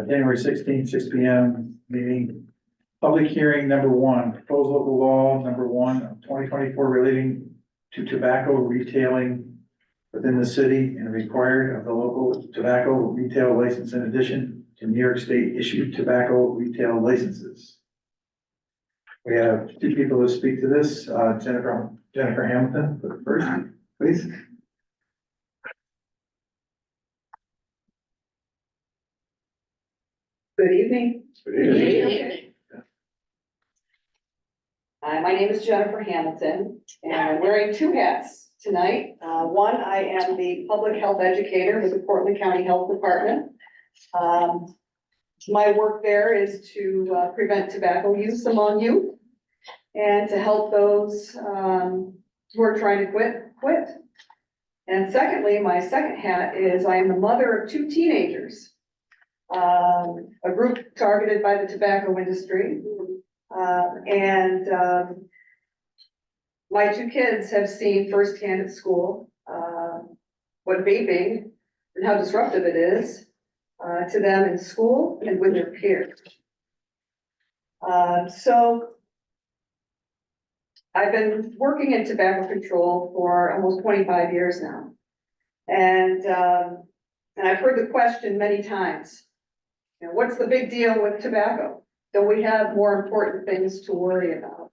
January 16th, 6 p.m. meeting. Public hearing number one, proposed local law number 1 of 2024 relating to tobacco retailing within the city and required of the local tobacco retail license in addition to New York State issued tobacco retail licenses. We have two people to speak to this. Jennifer Hamilton, first, please. Good evening. Good evening. My name is Jennifer Hamilton, and I'm wearing two hats tonight. One, I am the public health educator with the Portland County Health Department. My work there is to prevent tobacco use among youth and to help those who are trying to quit. And secondly, my second hat is I am the mother of two teenagers. A group targeted by the tobacco industry. My two kids have seen firsthand at school, what vaping and how disruptive it is, to them in school and with their peers. So I've been working in tobacco control for almost 25 years now. And I've heard the question many times, you know, what's the big deal with tobacco? Don't we have more important things to worry about?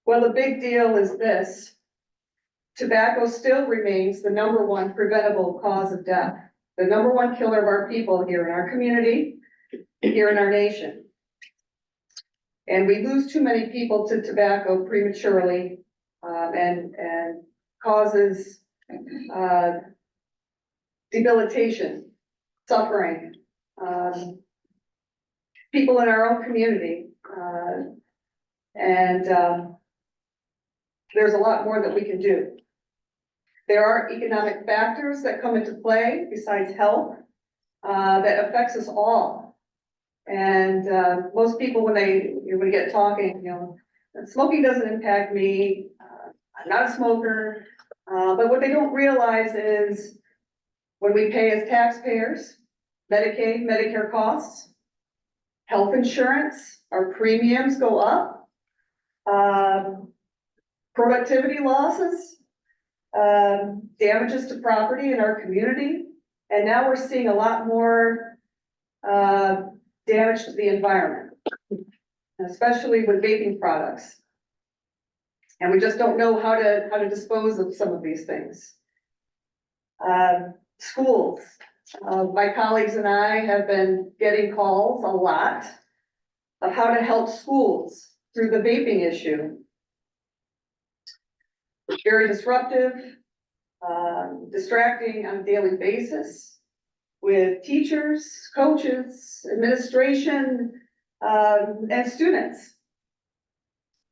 Well, the big deal is this. Tobacco still remains the #1 preventable cause of death, the #1 killer of our people here in our community, here in our nation. And we lose too many people to tobacco prematurely, and causes debilitation, suffering, people in our own community, there's a lot more that we can do. There are economic factors that come into play besides health, that affects us all. And most people, when we get talking, you know, smoking doesn't impact me, I'm not a smoker, but what they don't realize is when we pay as taxpayers, Medicaid, Medicare costs, health insurance, our premiums go up, productivity losses, damages to property in our community, and now we're seeing a lot more damage to the environment, especially with vaping products. And we just don't know how to dispose of some of these things. Schools. My colleagues and I have been getting calls a lot of how to help schools through the vaping issue. It's very disruptive, distracting on a daily basis with teachers, coaches, administration, and students.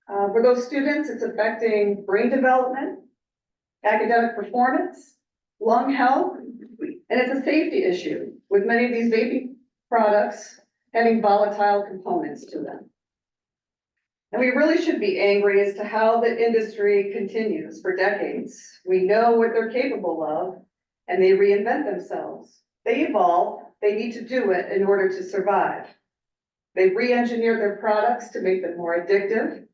For those students, it's affecting brain development, academic performance, lung health, and it's a safety issue with many of these vaping products having volatile components to them. And we really should be angry as to how the industry continues for decades. We know what they're capable of, and they reinvent themselves. They evolve, they need to do it in order to survive. They re-engineer their products to make them more addictive.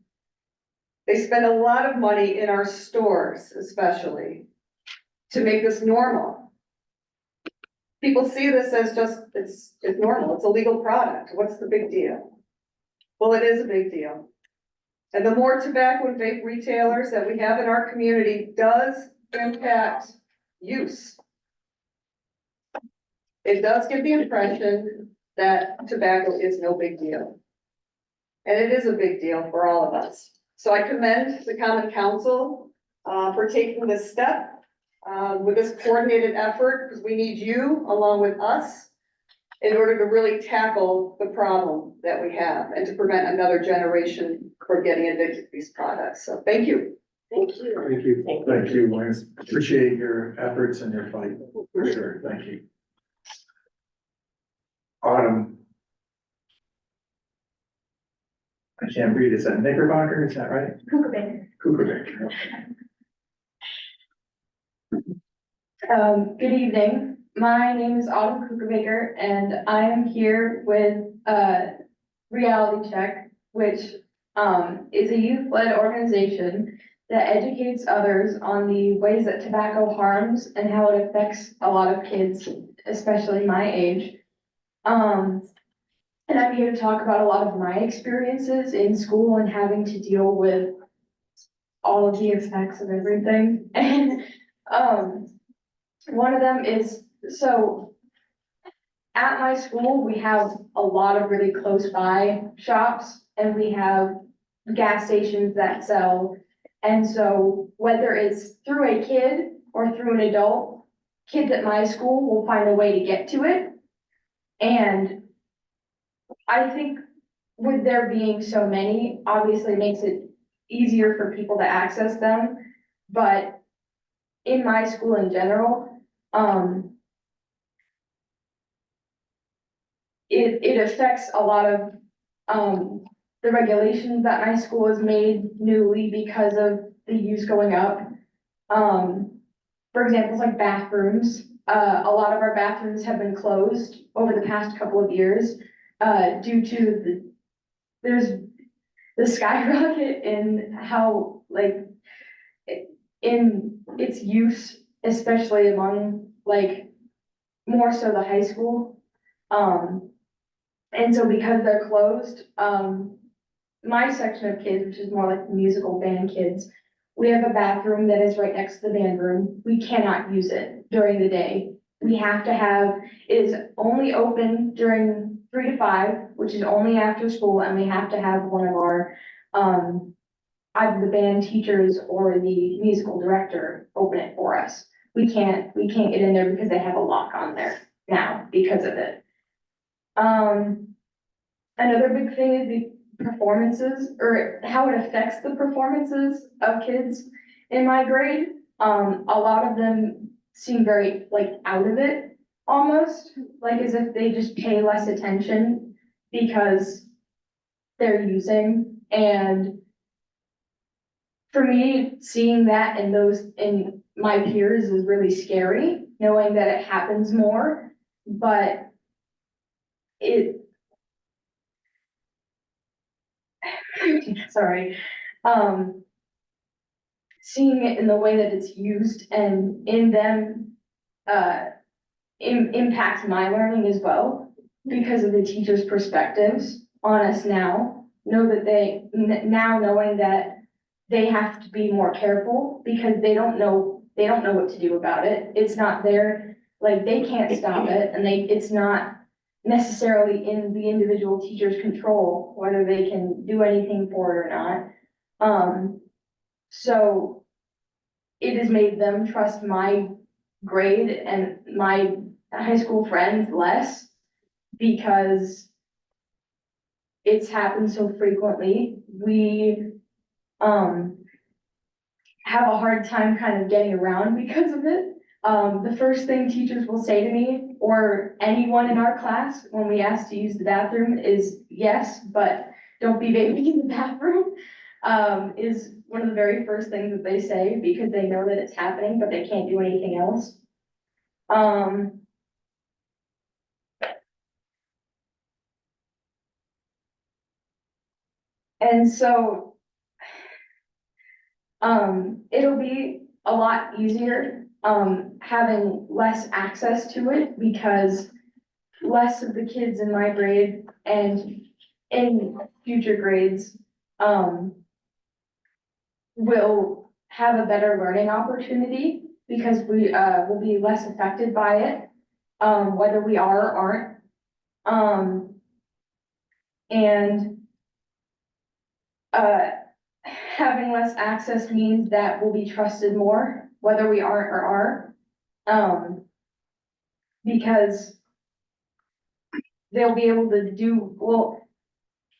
They spend a lot of money in our stores, especially, to make this normal. People see this as just, it's normal, it's a legal product. What's the big deal? Well, it is a big deal. And the more tobacco and vape retailers that we have in our community does impact use. It does give the impression that tobacco is no big deal. And it is a big deal for all of us. So I commend the Common Council for taking this step with this coordinated effort, because we need you along with us in order to really tackle the problem that we have and to prevent another generation from getting addicted to these products. So thank you. Thank you. Thank you. Thank you, Lance. Appreciate your efforts and your fight, for sure. Thank you. Autumn. I can't read. Is that Knickerbocker? Is that right? Cougar Baker. Cougar. Good evening. My name is Autumn Kucherbaker and I am here with, Reality Check, which, is a youth-led organization that educates others on the ways that tobacco harms and how it affects a lot of kids, especially my age. And I'm here to talk about a lot of my experiences in school and having to deal with all of the effects of everything. And, one of them is, so at my school, we have a lot of really close by shops and we have gas stations that sell. And so whether it's through a kid or through an adult, kids at my school will find a way to get to it. And I think with there being so many, obviously makes it easier for people to access them. But in my school in general, it affects a lot of, the regulations that my school has made newly because of the use going up. For example, like bathrooms, a lot of our bathrooms have been closed over the past couple of years, due to there's the skyrocket in how, like, in its use, especially among, like, more so the high school. And so because they're closed, my section of kids, which is more like the musical band kids, we have a bathroom that is right next to the band room. We cannot use it during the day. We have to have, it is only open during 3 to 5, which is only after school, and we have to have one of our, either the band teachers or the musical director open it for us. We can't get in there because they have a lock on there now because of it. Another big thing is the performances, or how it affects the performances of kids in my grade. A lot of them seem very, like, out of it, almost, like as if they just pay less attention because they're using. And for me, seeing that in my peers is really scary, knowing that it happens more, but sorry, seeing it in the way that it's used and in them, impacts my learning as well, because of the teachers' perspectives on us now, know that now knowing that they have to be more careful because they don't know what to do about it. It's not their, like, they can't stop it, and it's not necessarily in the individual teacher's control, whether they can do anything for it or not. So it has made them trust my grade and my high school friends less because it's happened so frequently. We, have a hard time kind of getting around because of it. The first thing teachers will say to me, or anyone in our class, when we ask to use the bathroom is, yes, but don't be vaping in the bathroom, is one of the very first things that they say because they know that it's happening, but they can't do anything else. And so, it'll be a lot easier, having less access to it because less of the kids in my grade and in future grades, will have a better learning opportunity because we, will be less affected by it, whether we are or aren't. And, having less access means that we'll be trusted more, whether we aren't or are. Because they'll be able to do, well,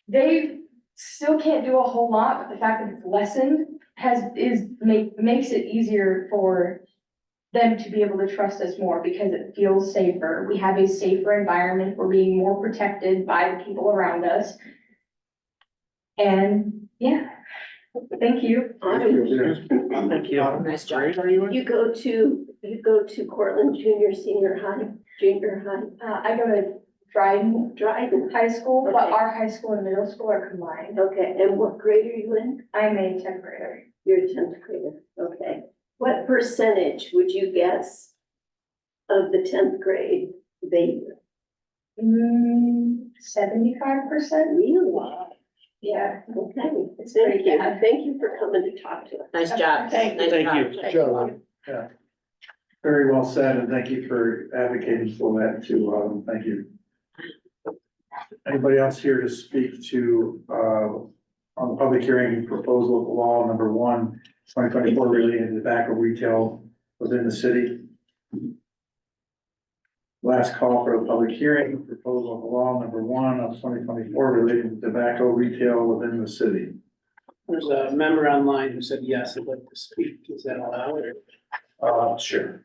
they still can't do a whole lot, but the fact that it's lessened makes it easier for them to be able to trust us more because it feels safer. We have a safer environment. We're being more protected by the people around us. And yeah, thank you. Thank you. Thank you. Nice job. Are you in? You go to you go to Cortland Junior, Senior High, Junior High, I go to Dryden Dryden? High School, but Okay. our high school and middle school are combined. Okay, and what grade are you in? I'm a 10th grader. You're a 10th grader, okay. What percentage would you guess of the 10th grade baby? 75%? Really? Yeah. Okay, It's thank pretty you. bad. Thank you for coming to talk to us. Nice job. Thank Nice job. Good job. Yeah. Very well said, and thank you for advocating for that too. Thank you. Anybody else here to speak to, on the public hearing proposal of law number 1, 2024 relating to tobacco retail within the city? Last call for a public hearing, proposal of law number 1 of 2024 relating to tobacco retail within the city. There's a member online who said, yes, I'd like to speak. Is that allowed? Sure.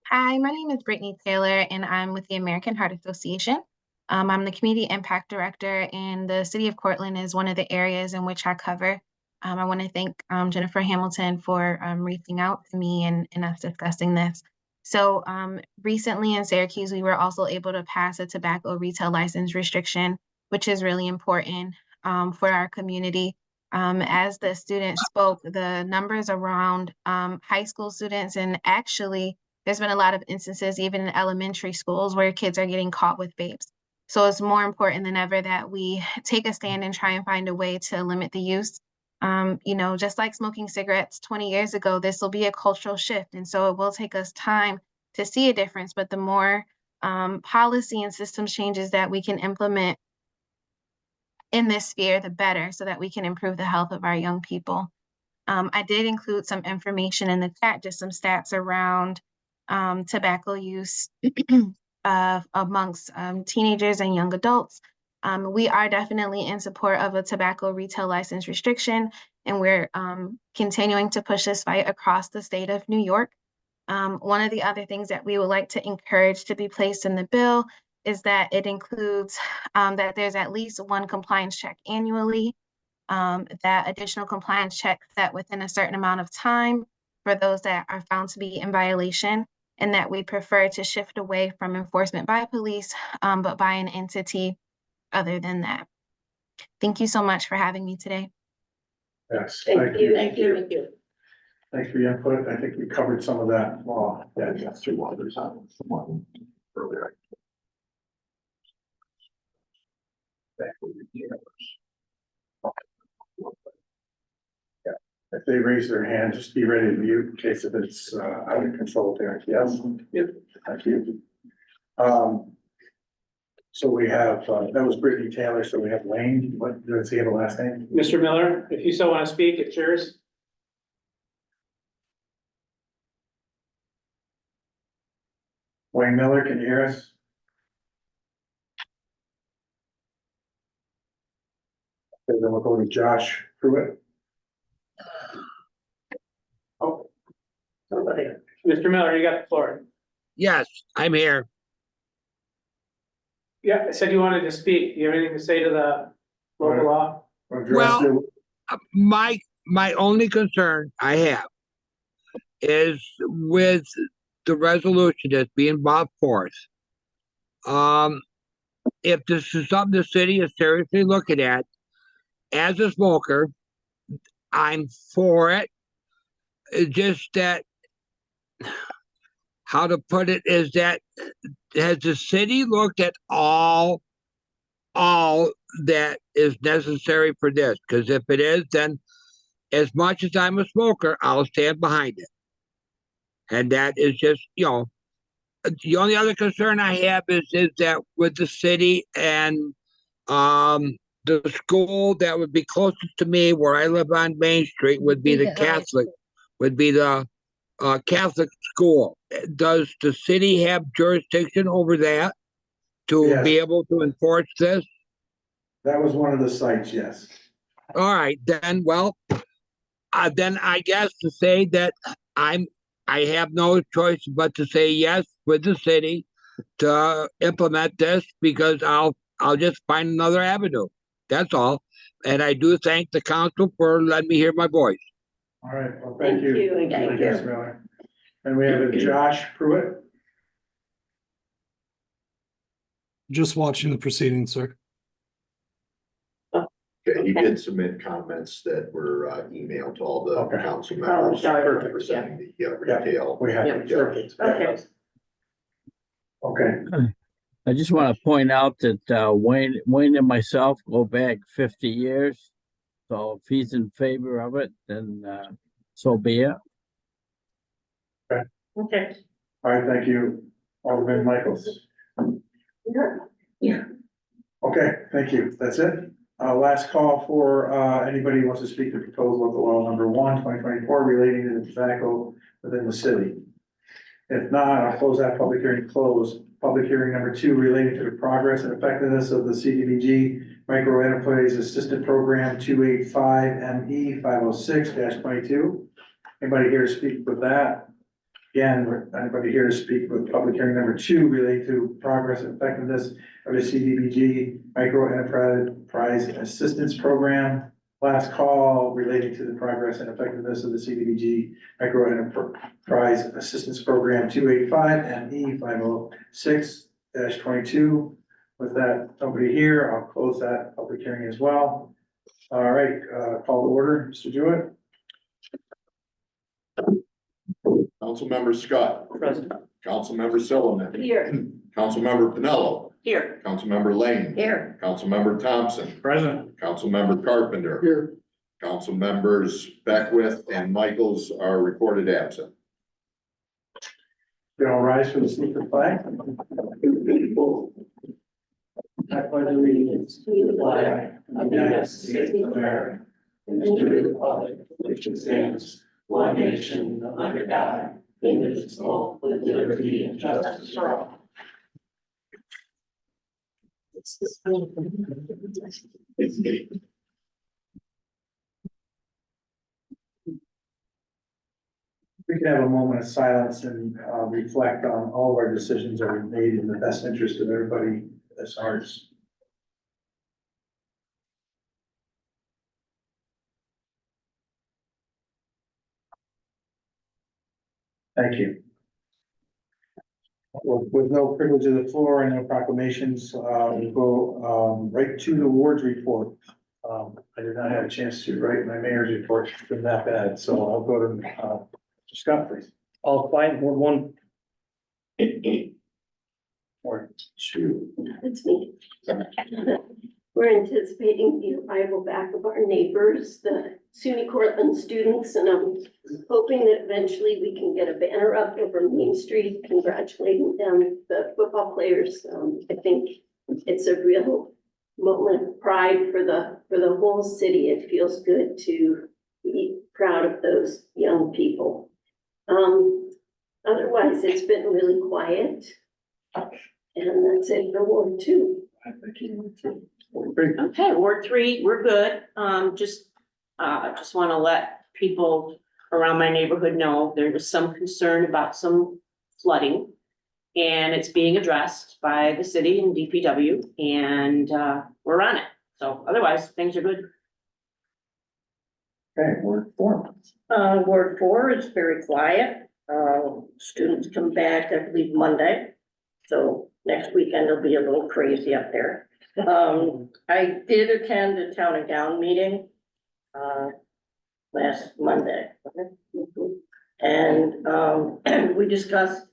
Hi, my name is Brittany Taylor, and I'm with the American Heart Association. I'm the Community Impact Director, and the City of Cortland is one of the areas in which I cover. I want to thank Jennifer Hamilton for reaching out to me and us discussing this. So recently in Syracuse, we were also able to pass a tobacco retail license restriction, which is really important for our community. As the student spoke, the numbers around high school students, and actually there's been a lot of instances even in elementary schools where kids are getting caught with vapes. So it's more important than ever that we take a stand and try and find a way to limit the use. Just like smoking cigarettes 20 years ago, this will be a cultural shift. And so it will take us time to see a difference, but the more policy and systems changes that we can implement in this sphere, the better, so that we can improve the health of our young people. I did include some information in the chat, just some stats around tobacco use amongst teenagers and young adults. We are definitely in support of a tobacco retail license restriction, and we're continuing to push this fight across the state of New York. One of the other things that we would like to encourage to be placed in the bill is that it includes that there's at least one compliance check annually, that additional compliance checks set within a certain amount of time for those that are found to be in violation, and that we prefer to shift away from enforcement by police, but by an entity other than that. Thank you so much for having me today. Yes, Thank you. Thank you. Thank you. Thanks for your input. I think we covered some of that law. Yeah, that's through others on one earlier. Yeah, if they raise their hand, just be ready to mute in case if it's out of control there. Yes. Yep. Thank you. So we have, that was Brittany Taylor, so we have Wayne. What, does he have a last name? Mr. Miller, if you still want to speak, it's yours. Wayne Miller, can you hear us? Okay, then we'll go to Josh Pruitt. Oh, somebody. Mr. Miller, you got the floor. Yes, I'm here. Yeah, I said you wanted to speak. Do you have anything to say to the local law? Address Well- it. My only concern I have is with the resolution that's being brought forth. If this is something the city is seriously looking at, as a smoker, I'm for it. It's just that, how to put it, is that, has the city looked at all that is necessary for this? Because if it is, then as much as I'm a smoker, I'll stand behind it. And that is just, the only other concern I have is that with the city and the school that would be closest to me where I live on Main Street would be the Catholic school. Does the city have jurisdiction over that to Yes. be able to enforce this? That was one of the sites, yes. All right, then, then I guess to say that I have no choice but to say yes with the city to implement this, because I'll just find another avenue. That's all. And I do thank the council for letting me hear my voice. All right, well, Thank you. Thank Thank you, Ms. you. Miller. And we have a Josh Pruitt. Just watching the proceedings, sir. Okay, he did submit comments that were emailed to all the Okay. council members. sorry. Representing the retail. We have. Yeah. Okay. Okay, I just want to point out that Wayne and myself go back 50 years. So if he's in favor of it, then so be it. Okay. all right, thank you, Alderman Michaels. Yeah. Okay, thank you, that's it. Last call for, anybody who wants to speak to proposal of the law number 1, 2024, relating to the tobacco within the city. If not, I'll close that public hearing, close. Public hearing number 2, relating to the progress and effectiveness of the CDBG Micro Enterprise Assistant Program 285ME 506-22. Anybody here to speak with that? Again, anybody here to speak with public hearing number 2, relating to progress and effectiveness of the CDBG Micro Enterprise Assistance Program? Last call relating to the progress and effectiveness of the CDBG Micro Enterprise Assistance Program 285ME 506-22. With that, nobody here, I'll close that public hearing as well. All right, call to order, Mr. Jewett. Councilmember Scott. Present. Councilmember Sullivan. Here. Councilmember Pinello. Here. Councilmember Lane. Here. Councilmember Thompson. Present. Councilmember Carpenter. Here. Councilmembers Beckwith and Michaels are reported absent. You all rise for the salute to the flag. I pledge allegiance to the flag of the United States of America and to the republic which stands one nation under God, indivisible, with liberty and justice for all. We can have a moment of silence and reflect on all of our decisions that we made in the best interest of everybody as ours. Thank you. With no privilege of the floor and no proclamations, we'll go right to the wards report. I did not have a chance to write my mayor's report, it's been that bad, so I'll go to Mr. Scott, please. All quiet, Ward 1. Ward Two. That's me. We're anticipating the arrival back of our neighbors, the SUNY Cortland students, and I'm hoping that eventually we can get a banner up over Main Street congratulating them, the football players. I think it's a real moment of pride for the whole city. It feels good to be proud of those young people. Otherwise, it's been really quiet. And that's it for Ward 2. Okay, Ward 3, we're good. Just want to let people around my neighborhood know there was some concern about some flooding. And it's being addressed by the city and DPW, and we're on it. So otherwise, things are good. Okay, Ward 4. Ward 4 is very quiet. Students come back, I believe, Monday. So next weekend will be a little crazy up there. I did attend a town and gown meeting, last Monday. And, we discussed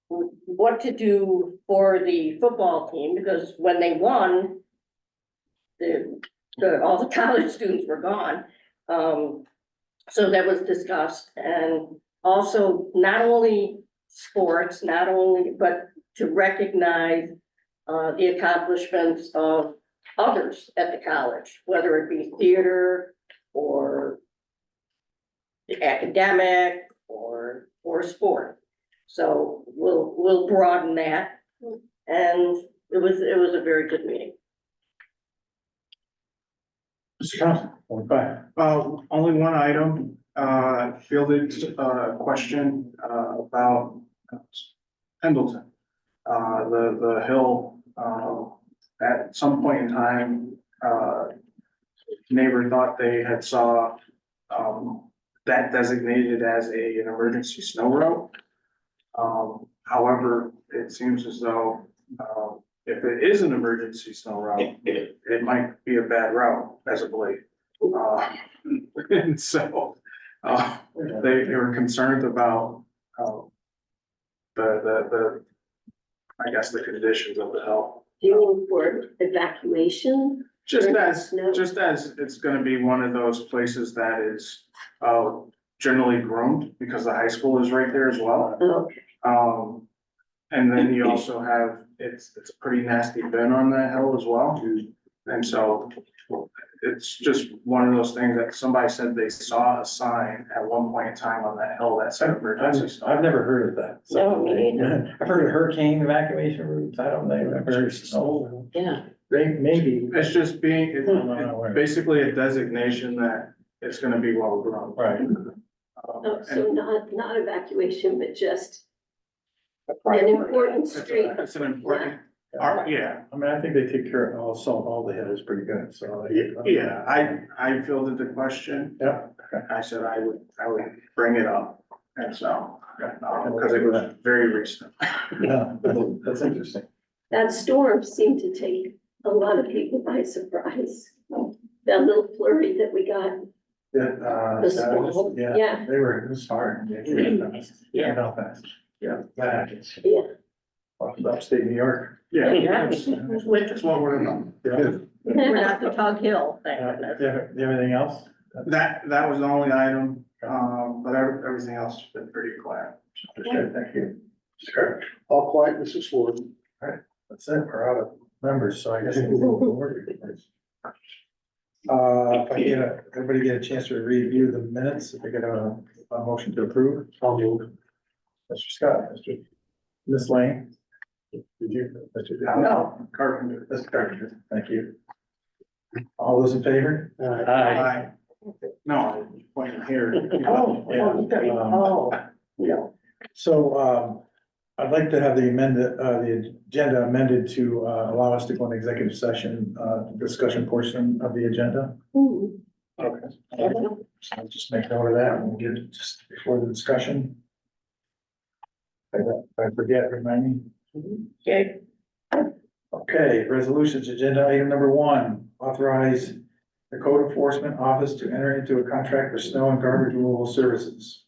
what to do for the football team, because when they won, all the college students were gone. So that was discussed, and also not only sports, but to recognize the accomplishments of others at the college, whether it be theater or the academic or sport. So we'll broaden that, and it was a very good meeting. Mr. Thompson, Ward 5. Only one item, fielded a question, about Pendleton. The hill, at some point in time, neighbor thought they had saw, that designated as an emergency snow route. However, it seems as though, if it is an emergency snow route, it might be a bad route as of late. And so, they were concerned about, I guess, the conditions of the hill. Do you mean for evacuation? Just During as, snow? just as it's gonna be one of those places that is, generally groomed, because the high school is right there as well. Okay. And then you also have, it's a pretty nasty bend on that hill as well. And so it's just one of those things that somebody said they saw a sign at one point in time on that hill that said emergency snow. I've never heard of that. No, me neither. I've heard of hurricane evacuation routes. I don't know. I've heard of snow. Yeah. Maybe. It's just being, I'm not aware. it's basically a designation that it's gonna be well grown. Right. Oh, so not evacuation, but just an important street. It's an important, yeah, I mean, I think they take care of all the hill is pretty good, so. yeah, I fielded the question. Yeah. I said I would bring it up, and so, because it was very recent. Yeah, that's interesting. That storm seemed to take a lot of people by surprise. That little flurry that we got, the squall, Yeah, yeah, they were, it was hard. Yeah. Belfast. Yeah. That happens. yeah. Upstate New York. Yeah, Yeah. it's what we're about. Yeah. We're not the Tug Hill, thank Do goodness. you have anything else? That was the only item, but everything else has been pretty quiet. Okay, thank you. Sure. All quiet, Mrs. Ford. That's it, we're out of members, so I guess. we'll move forward. If I get everybody get a chance to review the minutes, if I get a motion to approve. I'll move. Mr. Scott, Ms. Lane. Did you? Mr. No, Carpenter. Mr. Carpenter, thank you. All those in favor? Aye. No, I'm pointing here. No. So, I'd like to have the agenda amended to, allow us to go into executive session, discussion portion of the agenda. Hmm. Okay. So I'll just make note of that and we'll get it just before the discussion. If I forget, remind me. Okay, Okay, resolutions, agenda item number 1, authorize the code enforcement office to enter into a contract for snow and garbage removal services.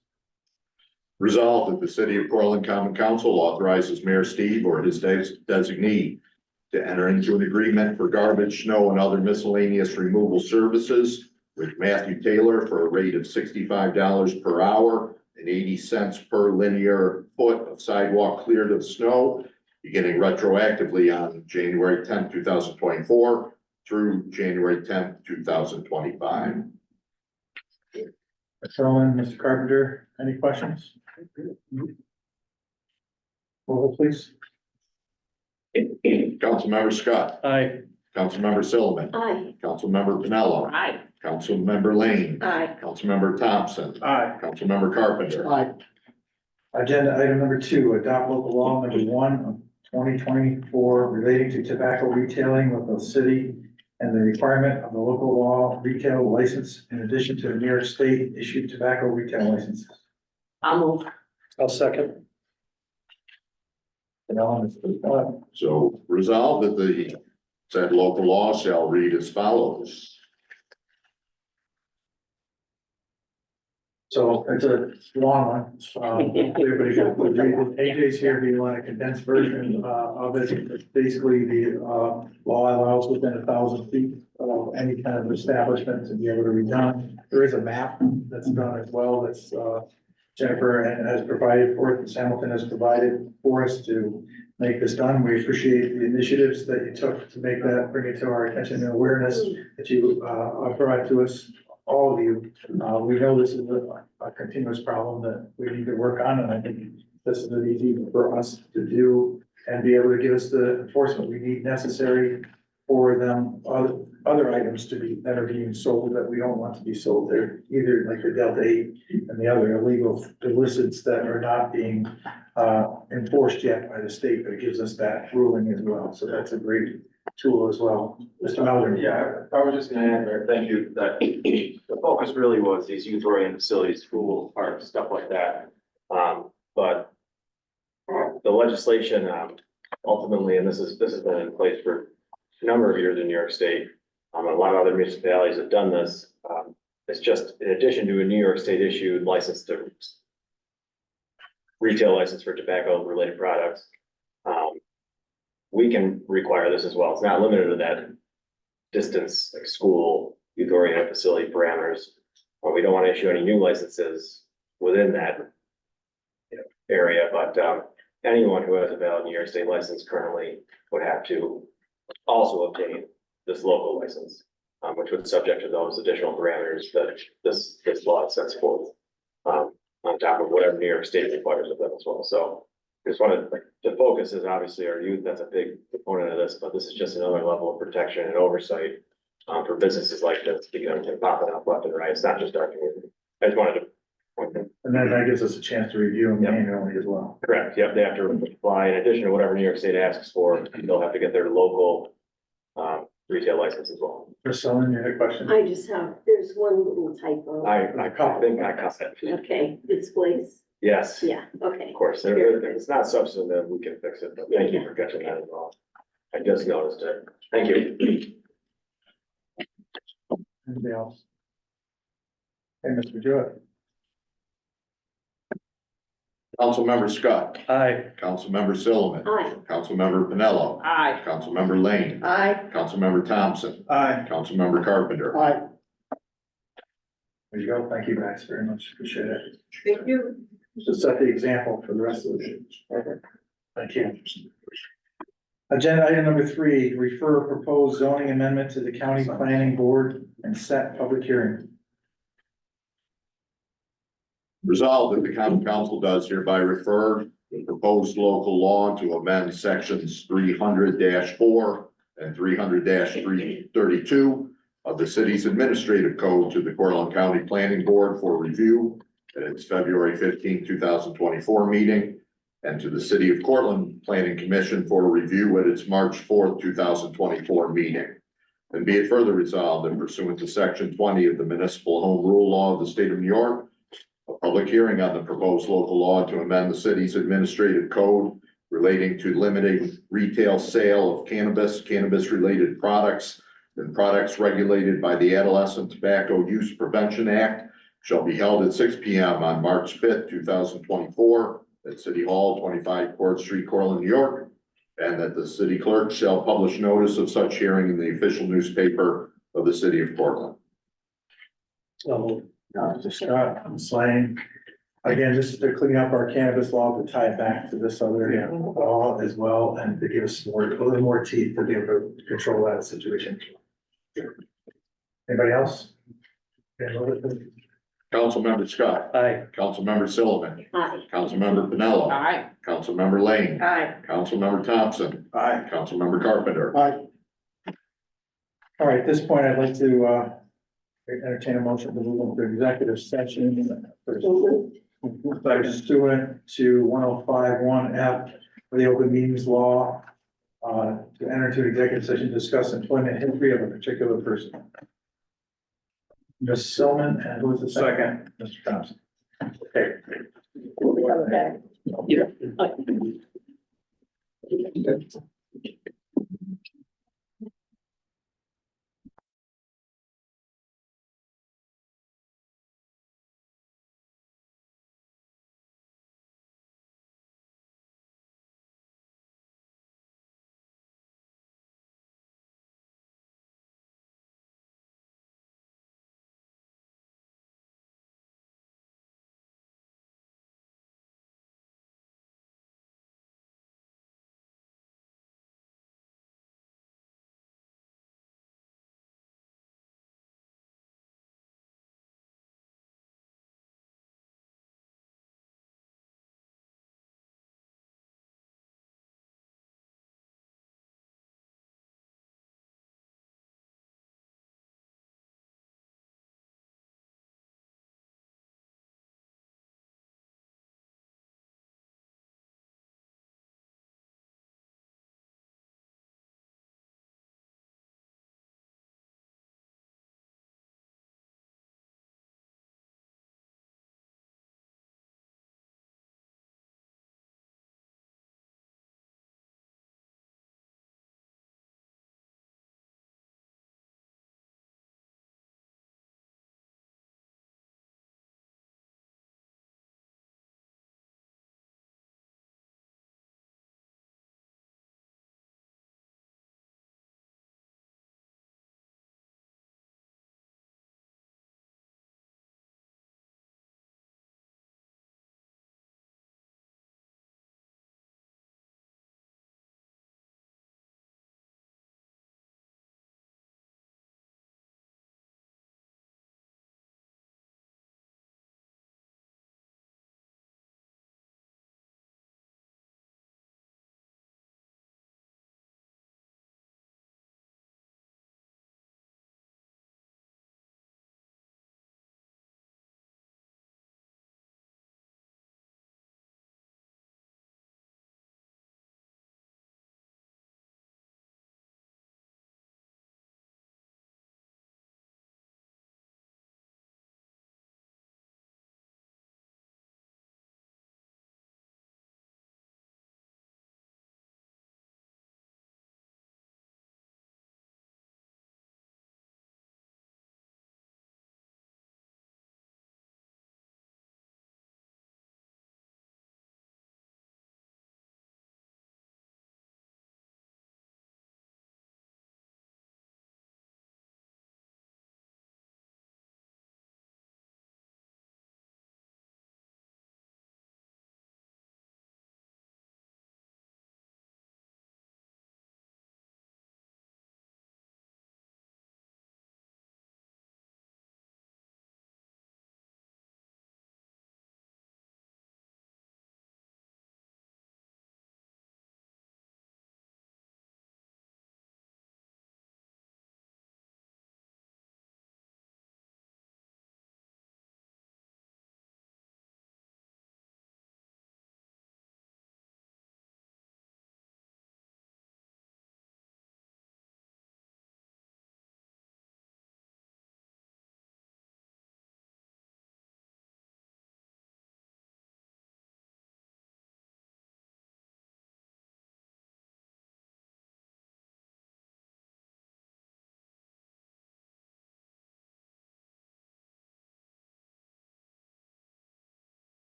Resolved that the city of Portland Common Council authorizes Mayor Steve or his designee to enter into an agreement for garbage, snow, and other miscellaneous removal services with Matthew Taylor for a rate of $65 per hour and 80 cents per linear foot of sidewalk cleared of snow, beginning retroactively on January 10th, 2024 through January 10th, 2025. Mr. Owen, Mr. Carpenter, any questions? Roll, please. Councilmember Scott, Aye. Councilmember Sullivan, Aye. Councilmember Pinello, Aye. Councilmember Lane, aye. Councilmember Thompson, Aye. Councilmember Carpenter. Aye. Agenda item number 2, adopt local law number 1 of 2024 relating to tobacco retailing with the city and the requirement of the local law retail license in addition to the New York State issued tobacco retail licenses. I'll move. I'll second. So resolved that the said local law shall read as follows. So it's a long one. Everybody got to read it. AJ's here. Do you want a condensed version of it? It's basically, the law allows within 1,000 feet of any kind of establishment to be able to be done. There is a map that's done as well. That's Jennifer has provided for us, Hamilton has provided for us to make this done. We appreciate the initiatives that you took to make that, bring it to our attention and awareness that you brought to us, all of you. We know this is a continuous problem that we need to work on, and I think this is easy for us to do and be able to give us the enforcement we need necessary for them, other items to be, that are being sold that we don't want to be sold there, either like the Delta 8 and the other illegal illicits that are not being enforced yet by the state, but it gives us that ruling as well. So that's a great tool as well. Mr. Melvin. Yeah, I was just gonna add there, thank you, that focus really was these youth oriented facilities, schools, parks, stuff like that. But the legislation, ultimately, and this has been in place for a number of years in New York State. A lot of other municipalities have done this. It's just in addition to a New York State issued license to retail license for tobacco related products. We can require this as well. It's not limited to that distance, like school, youth oriented facility parameters. We don't want to issue any new licenses within that area, but anyone who has a valid New York State license currently would have to also obtain this local license, which would subject to those additional parameters that this law sets forth, on top of whatever New York State requires of them as well. So just wanted to focus is obviously our youth. That's a big component of this, but this is just another level of protection and oversight for businesses like this because they're popping up left and right. It's not just our community. I just wanted to point that. And then that gives us a chance to review them manually as well. Correct. Yep. They have to apply in addition to whatever New York State asks for. They'll have to get their local retail license as well. Priscilla, you had a question? there's one little typo. I think I caught that. Okay, displays, Yes. yeah, okay. Of course, it's not substantive, we can fix it, but thank you for catching that as well. I just noticed it. Thank you. Anybody else? Hey, Mr. Jewett. Councilmember Scott, Aye. Councilmember Silliman, Aye. Councilmember Pinello, Aye. Councilmember Lane, Aye. Councilmember Thompson, Aye. Councilmember Carpenter. Aye. There you go. Thank you guys very much. Appreciate it. Thank you. Just set the example for the rest of the. Thank you. Agenda item number 3, refer proposed zoning amendment to the county planning board and set public hearing. Resolved that the common council does hereby refer the proposed local law to amend sections 300-4 and 300-332 of the city's administrative code to the Portland County Planning Board for review at its February 15, 2024 meeting, and to the City of Portland Planning Commission for review at its March 4, 2024 meeting. And be it further resolved that pursuant to section 20 of the Municipal Home Rule Law of the State of New York, a public hearing on the proposed local law to amend the city's administrative code relating to limiting retail sale of cannabis, cannabis-related products, and products regulated by the Adolescent Tobacco Use Prevention Act shall be held at 6 p.m. on March 5th, 2024 at City Hall, 25 Court Street, Cortland, New York, and that the city clerk shall publish notice of such hearing in the official newspaper of the City of Portland. So, to Scott, I'm Slane. Again, just to clean up our cannabis law to tie it back to this other law as well, and to give us a little more teeth to be able to control that situation. Anybody else? Okay, move it. Councilmember Scott, Aye. Councilmember Sullivan, Aye. Councilmember Pinello, Aye. Councilmember Lane, Aye. Councilmember Thompson, Aye. Councilmember Carpenter. Aye. All right, at this point, I'd like to entertain a motion to move into executive session. Pursuant to 105(1)(f) for the open meetings law, to enter into executive session, to discuss employment history of a particular person. Ms. Silman, and who was the second? Mr. Thompson. Okay. Okay.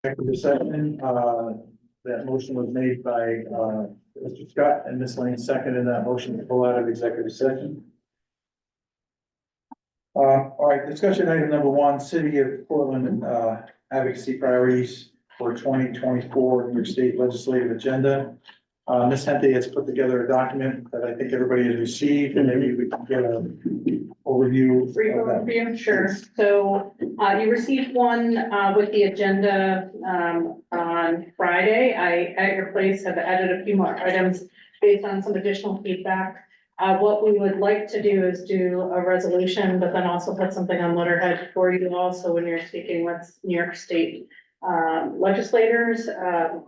Executive session, that motion was made by, Mr. Scott and Ms. Lane seconded that motion to pull out of executive session. All right, discussion item number one, City of Portland, advocacy priorities for 2024 New York State legislative agenda. Ms. Hente has put together a document that I think everybody has received, and maybe we can get an overview. Brief of that. overview, sure. So, you received one, with the agenda, on Friday. I, at your place, have added a few more items based on some additional feedback. What we would like to do is do a resolution, but then also put something on letterhead for you all. So when you're speaking with New York State, legislators,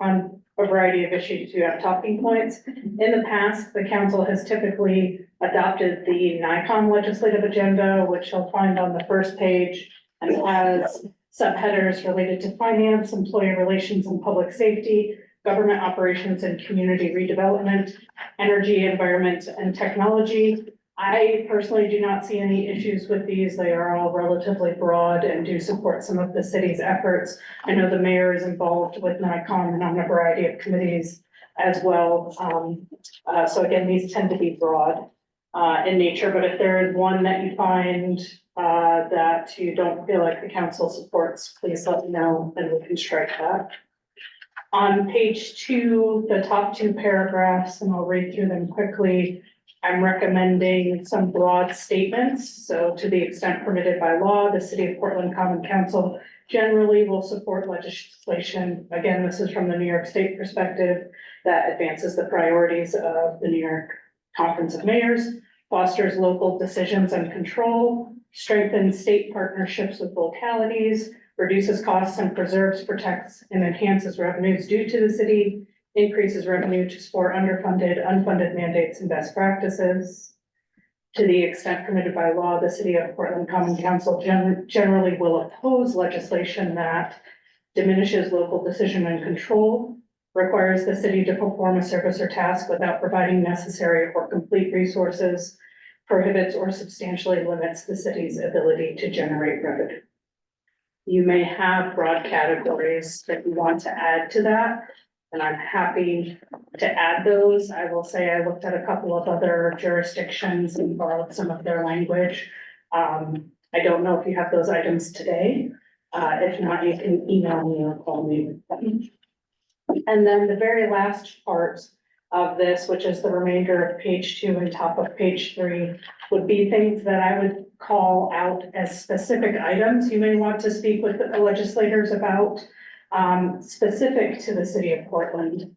on a variety of issues, you have talking points. In the past, the council has typically adopted the NICOM legislative agenda, which you'll find on the first page, and has subheaders related to finance, employee relations and public safety, government operations and community redevelopment, energy, environment, and technology. I personally do not see any issues with these. They are all relatively broad and do support some of the city's efforts. I know the mayor is involved with NICOM and on a variety of committees as well. So again, these tend to be broad in nature, but if there is one that you find that you don't feel like the council supports, please let me know and we can strike that. On page 2, the top 2 paragraphs, and I'll read through them quickly. I'm recommending some broad statements. So to the extent permitted by law, the City of Portland Common Council generally will support legislation. Again, this is from the New York State perspective that advances the priorities of the New York Conference of Mayors, fosters local decisions and control, strengthens state partnerships with localities, reduces costs and preserves, protects, and enhances revenues due to the city, increases revenue to support underfunded, unfunded mandates and best practices. To the extent permitted by law, the City of Portland Common Council generally will oppose legislation that diminishes local decision and control, requires the city to perform a service or task without providing necessary or complete resources, prohibits or substantially limits the city's ability to generate revenue. You may have broad categories that you want to add to that, and I'm happy to add those. I will say I looked at a couple of other jurisdictions and borrowed some of their language. I don't know if you have those items today. If not, you can email me or call me with them. And then the very last part of this, which is the remainder of page 2 and top of page 3, would be things that I would call out as specific items you may want to speak with the legislators about, specific to the City of Portland.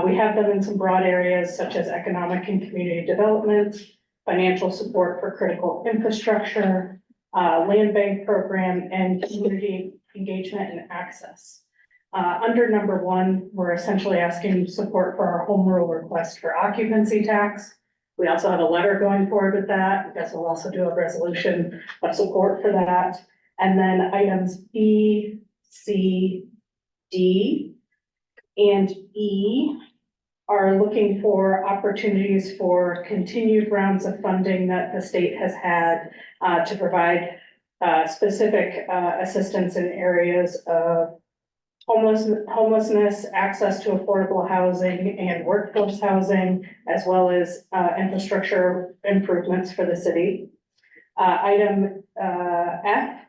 We have them in some broad areas such as economic and community development, financial support for critical infrastructure, land bank program, and community engagement and access. Under number 1, we're essentially asking support for our home rule request for occupancy tax. We also have a letter going forward with that. I guess we'll also do a resolution of support for that. And then items B, C, D, and E are looking for opportunities for continued rounds of funding that the state has had to provide specific assistance in areas of homelessness, access to affordable housing and workforce housing, as well as infrastructure improvements for the city. Item F,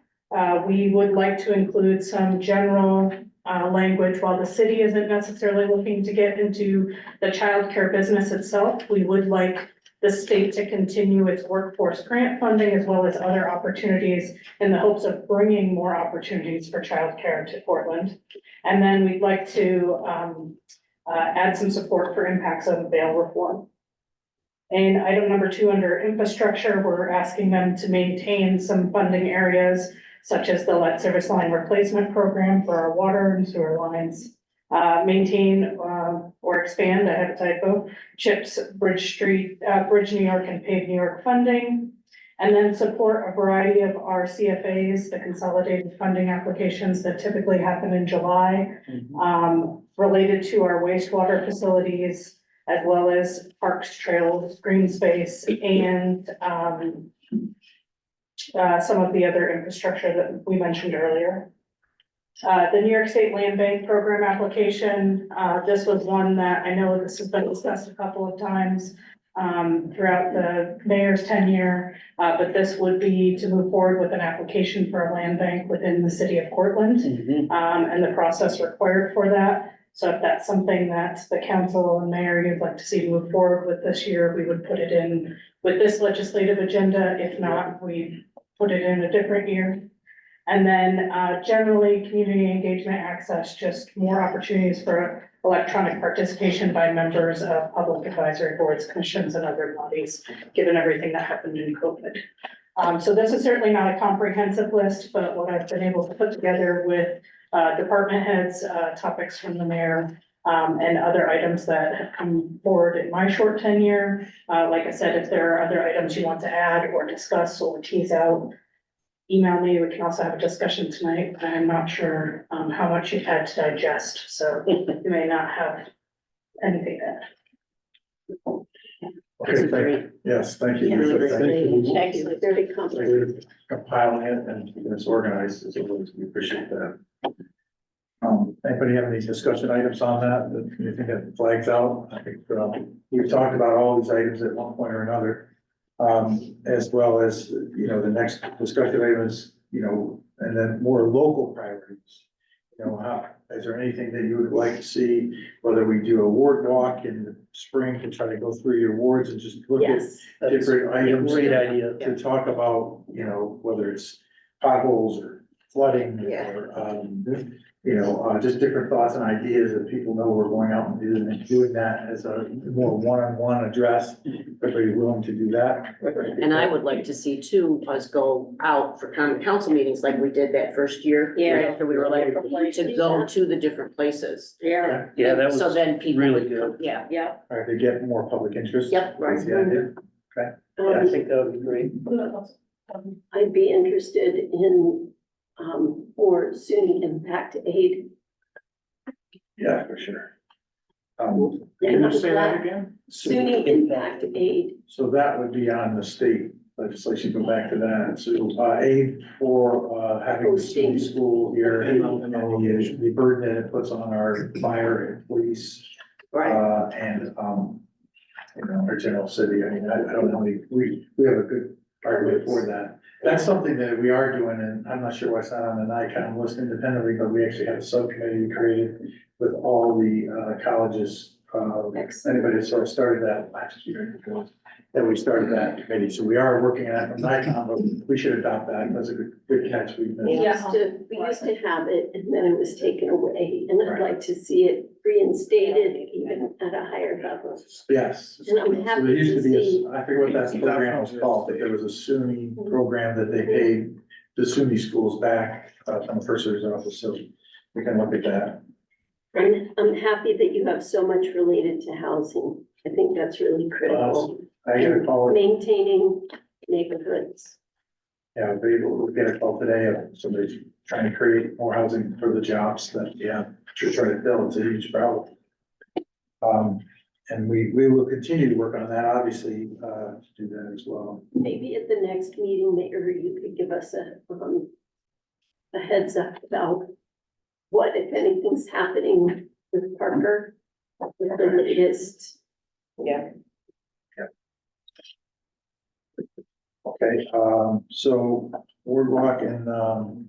we would like to include some general language. While the city isn't necessarily looking to get into the childcare business itself, we would like the state to continue its workforce grant funding as well as other opportunities in the hopes of bringing more opportunities for childcare to Portland. And then we'd like to add some support for impacts of bail reform. And item number 2 under infrastructure, we're asking them to maintain some funding areas such as the lead service line replacement program for our water and sewer lines. Maintain or expand, I have a typo, CHIPS, Bridge New York and Pave New York funding. And then support a variety of our CFAs, the consolidated funding applications that typically happen in July, related to our wastewater facilities, as well as parks, trails, green space, and some of the other infrastructure that we mentioned earlier. The New York State Land Bank Program application, this was one that I know this has been discussed a couple of times throughout the mayor's tenure, but this would be to move forward with an application for a land bank within the city of Portland, and the process required for that. So if that's something that the council and mayor you'd like to see move forward with this year, we would put it in with this legislative agenda. If not, we put it in a different year. And then generally, community engagement access, just more opportunities for electronic participation by members of public advisory boards, commissions, and other bodies, given everything that happened in COVID. So this is certainly not a comprehensive list, but what I've been able to put together with department heads, topics from the mayor, and other items that have come forward in my short tenure. Like I said, if there are other items you want to add or discuss or tease out, email me. We can also have a discussion tonight, but I'm not sure how much you've had to digest, so you may not have anything to add. Okay, thank you. Yes, thank you. Yeah, Thank you. Excellent, very comprehensive. Compiling it and keeping us organized, as always, we appreciate that. Anybody have any discussion items on that you think that flags out? I think, we've talked about all these items at one point or another. As well as, the next discussion item is, and then more local priorities. Is there anything that you would like to see, whether we do a ward walk in the spring to try to go through your wards and just look at Yes. different items? Great idea. To talk about, whether it's potholes or flooding Yeah. or, just different thoughts and ideas that people know we're going out and doing that as a more one-on-one address. Everybody willing to do that? And I would like to see too, us go out for common council meetings like we did that first year. Yeah. After we were like, to go to the different places. Yeah, Yeah, that So was then people really would good. come, yeah. yeah. All right, to get more public interest. Yep. That's the idea. Yeah, I think that would be great. I'd be interested in, more SUNY impact aid. Yeah, for sure. And Can I'm you say that glad- again? SUNY impact aid. So that would be on the state legislation, go back to that. So, aid for, having the city school here and the burden that it puts on our fire and police. And, our general city. I mean, I don't know, we have a good argument for that. That's something that we are doing, and I'm not sure why it's not on the NICOM list independently, but we actually have a subcommittee created with all the, colleges. Anybody that sort of started that last year, that we started that committee, so we are working on it from NICOM, but we should adopt that, that's a good catch. We missed. We used to have it and then it was taken away, and I'd like to see it reinstated even at a higher level. Yes. And I'm So happy there used to to be, see- I forget what that program was called, but there was a SUNY program that they paid the SUNY schools back, from the first service office, so we can look at that. And I'm happy that you have so much related to housing. I think that's really critical. I got a call, Maintaining neighborhoods. yeah, we get a call today of somebody trying to create more housing for the jobs that, we're trying to fill, it's a huge problem. And we will continue to work on that, obviously, to do that as well. Maybe at the next meeting, Mayor, you could give us a heads up about what, if anything's happening with Parker, with the latest. Yeah. Okay, so Boardwalk and,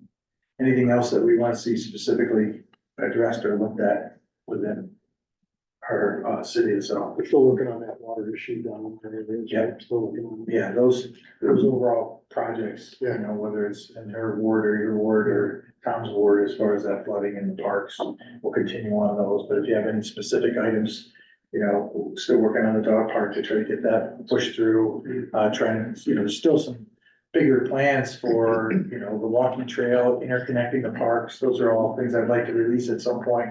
anything else that we want to see specifically addressed or looked at within our, city itself? We're still working on that water issue down there. Yeah. Still working on it. Yeah, those overall projects, whether it's in her ward or your ward or Tom's ward, as far as that flooding in the parks, we'll continue on those, but if you have any specific items, still working on the dog park to try to get that pushed through, trying, there's still some bigger plans for, the walking trail, interconnecting the parks, those are all things I'd like to release at some point,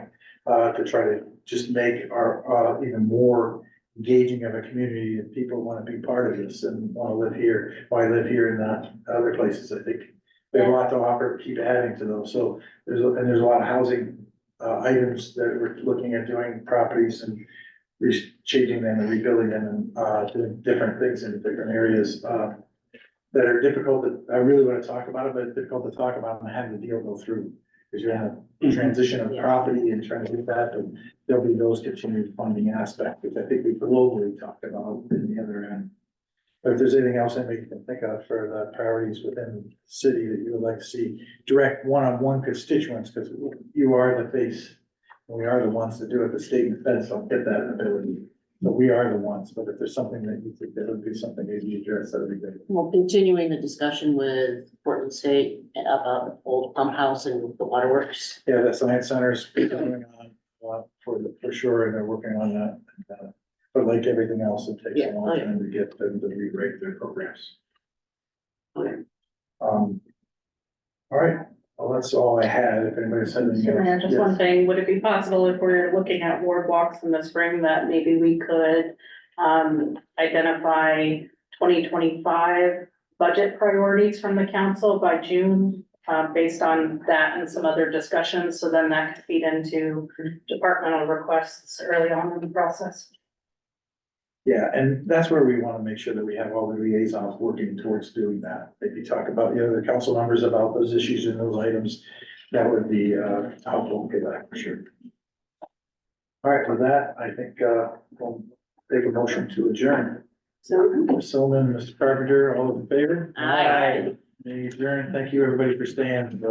to try to just make our, even more engaging of a community, and people want to be part of this and want to live here, why live here and not other places. I think we have a lot to offer, keep adding to those, so there's a lot of housing, items that we're looking at doing, properties and changing them and rebuilding them and, doing different things in different areas, that are difficult, that I really want to talk about it, but it's difficult to talk about and have the deal go through. because you're in a transition of property and trying to do that, but there'll be those continued funding aspects, which I think we globally talked about in the other end. But if there's anything else that you can think of for the priorities within the city that you would like to see direct one-on-one constituents, because you are the face. And we are the ones that do it, the state and feds don't get that ability. But we are the ones, but if there's something that you think that would be something that you address, that would be good. Well, continuing the discussion with Portland State about the old pump house and the waterworks. Yeah, the science center's going on, for sure, and they're working on that. But like everything else, it takes a long time to get them to rewrite their programs. Okay. All right, well, that's all I had. If anybody's had anything Can I add else. just one thing? Would it be possible if we're looking at ward walks in the spring that maybe we could identify 2025 budget priorities from the council by June, based on that and some other discussions, so then that could feed into departmental requests early on in the process. Yeah, and that's where we want to make sure that we have all the liaisons working towards doing that. If you talk about, the council members about those issues and those items, that would be helpful for that, for sure. All right, with that, I think we'll take a motion to adjourn. Ms. Silman, Mr. Carpenter, all in favor? Aye. Adjourn. Thank you, everybody, for staying.